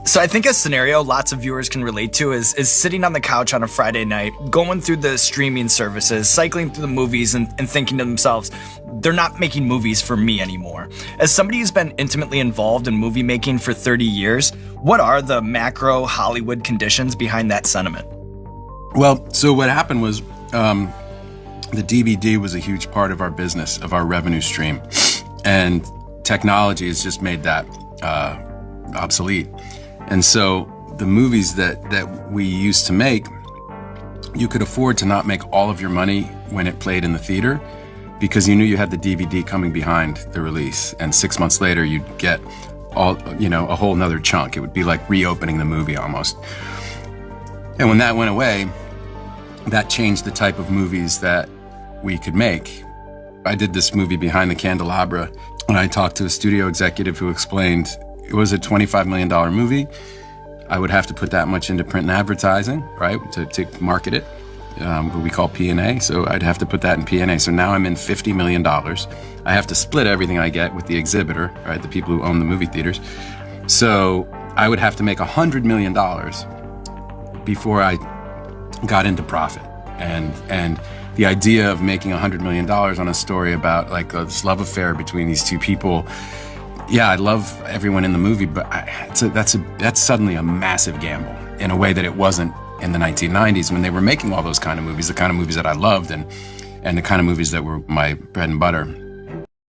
So I think a scenario lots of viewers can relate to is sitting on the couch on a Friday night, going through the streaming services, cycling through the movies and thinking to themselves, they're not making movies for me anymore. As somebody who's been intimately involved in movie making for 30 years, what are the macro Hollywood conditions behind that sentiment? Well, so what happened was the DVD was a huge part of our business, of our revenue stream. And technology has just made that obsolete. And so the movies that we used to make, you could afford to not make all of your money when it played in the theater because you knew you had the DVD coming behind the release. And 6 months later, you'd get a whole nother chunk. It would be like reopening the movie almost. And when that went away, that changed the type of movies that we could make. I did this movie Behind the Candelabra, and I talked to a studio executive who explained it was a $25 million movie. I would have to put that much into print and advertising, right, to market it, what we call P&A. So I'd have to put that in P&A. So now I'm in $50 million. I have to split everything I get with the exhibitor, right, the people who own the movie theaters. So I would have to make $100 million before I got into profit. And the idea of making $100 million on a story about like this love affair between these two people, yeah, I love everyone in the movie, but that's suddenly a massive gamble in a way that it wasn't in the 1990s when they were making all those kind of movies, the kind of movies that I loved and the kind of movies that were my bread and butter.